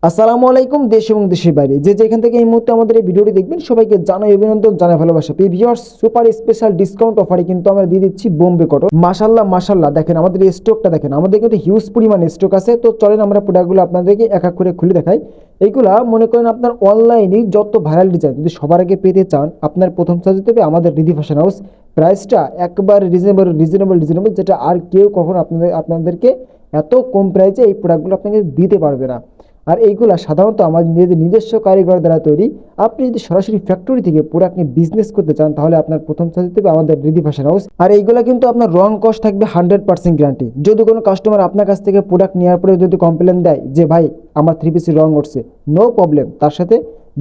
আসসালামু আলাইকুম দেশ এবং দেশের বাইরে যে যেখান থেকে এই মুহূর্তে আমাদের এই ভিডিওটি দেখবেন সবাইকে জানাই অভিনন্দন, জানাই ভালোবাসা। ভিউয়ার্স, সুপার স্পেশাল ডিসকাউন্ট অফারে কিন্তু আমরা দিয়ে দিচ্ছি বোম্বে কটন। মাশাআল্লাহ মাশাআল্লাহ, দেখেন আমাদের এই স্টকটা দেখেন, আমাদের কিন্তু হিউজ পরিমাণে স্টক আছে। তো চলেন আমরা প্রোডাক্টগুলো আপনাদেরকে এক এক করে খুলে দেখাই। এইগুলা মনে করেন আপনার অনলাইনে যত ভাইরাল ডিজাইন যদি সবার আগে পেতে চান, আপনার প্রথম চার্জ দিতে হবে আমাদের রিদি ফ্যাশন হাউস। প্রাইসটা একবার রিজনেবল, যেটা আর কেউ কখনো আপনাদেরকে এত কম প্রাইসে এই প্রোডাক্টগুলো আপনাকে দিতে পারবে না। আর এইগুলা সাধারণত আমাদের নিজস্ব কারিগর দ্বারা তৈরি। আপনি যদি সরাসরি ফ্যাক্টরি থেকে প্রোডাক্ট নিয়ে বিজনেস করতে চান, তাহলে আপনার প্রথম চার্জ দিতে হবে আমাদের রিদি ফ্যাশন হাউস। আর এইগুলা কিন্তু আপনার রং কস্ট থাকবে 100% গ্যারান্টি। যদি কোনো কাস্টমার আপনার কাছ থেকে প্রোডাক্ট নেওয়ার পরে যদি কমপ্লেন দেয় যে ভাই আমার 3 পিসের রং উঠছে, নো প্রবলেম, তার সাথে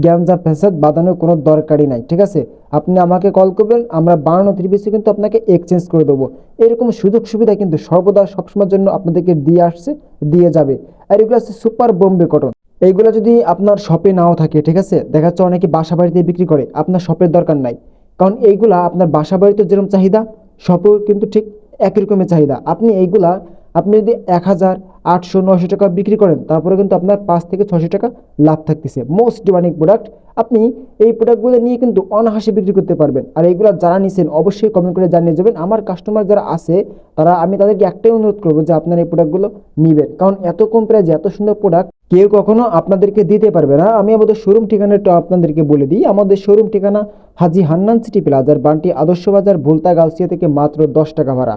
গ্যাঞ্জাম ফ্যাসাদ বাঁধানোর কোনো দরকারই নাই। ঠিক আছে, আপনি আমাকে কল করবেন, আমরা বানানো 3 পিসে কিন্তু আপনাকে এক্সচেঞ্জ করে দেবো। এরকম সুযোগ সুবিধা কিন্তু সর্বদা সবসময়ের জন্য আপনাদেরকে দিয়ে আসছে, দিয়ে যাবে। আর এগুলো হচ্ছে সুপার বোম্বে কটন। এইগুলো যদি আপনার শপে নাও থাকে, ঠিক আছে, দেখা যাচ্ছে অনেকে বাসা বাড়িতে বিক্রি করে, আপনার শপের দরকার নাই। কারণ এইগুলা আপনার বাসা বাড়িতে যেরকম চাহিদা, শপেও কিন্তু ঠিক একই রকমের চাহিদা। আপনি যদি 1,800-900 টাকা বিক্রি করেন, তারপরে কিন্তু আপনার 500 থেকে 600 টাকা লাভ থাকতেছে। Most demanding product. আপনি এই প্রোডাক্টগুলো নিয়ে কিন্তু অনায়াসে বিক্রি করতে পারবেন। আর এইগুলো যারা নিছেন অবশ্যই কমেন্ট করে জানিয়ে যাবেন। আমার কাস্টমার যারা আছে আমি তাদেরকে একটাই অনুরোধ করবো যে আপনারা এই প্রোডাক্টগুলো নিবেন, কারণ এত কম প্রাইসে এত সুন্দর প্রোডাক্ট কেউ কখনো আপনাদেরকে দিতে পারবে না। আমি আমাদের শোরুম ঠিকানাটা আপনাদেরকে বলে দিই। আমাদের শোরুম ঠিকানা হাজি হান্নান সিটি প্লাজার, বান্টি আদর্শ বাজার, ভুলতা গাউসিয়া থেকে মাত্র 10 টাকা ভাড়া।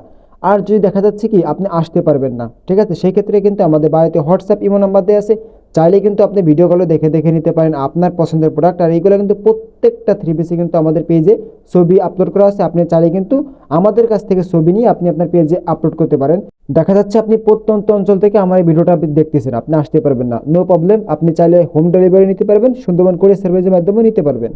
আর যদি দেখা যাচ্ছে কি আপনি আসতে পারবেন না, ঠিক আছে, সেই ক্ষেত্রে কিন্তু আমাদের বাড়িতে হোয়াটসঅ্যাপ ইমো নাম্বার দেওয়া আছে, চাইলে কিন্তু আপনি ভিডিও কলে দেখে দেখে নিতে পারেন আপনার পছন্দের প্রোডাক্ট। আর এইগুলো কিন্তু প্রত্যেকটা 3 পিসে কিন্তু আমাদের পেজে ছবি আপলোড করা আছে। আপনি চাইলে কিন্তু আমাদের কাছ থেকে ছবি নিয়ে আপনি আপনার পেজে আপলোড করতে পারেন। দেখা যাচ্ছে আপনি প্রত্যন্ত অঞ্চল থেকে আমার এই ভিডিওটা দেখতেছেন, আপনি আসতে পারবেন না, নো প্রবলেম, আপনি চাইলে হোম ডেলিভারি নিতে পারবেন, সুন্দরবন করে সার্ভিসের মাধ্যমে নিতে পারবেন।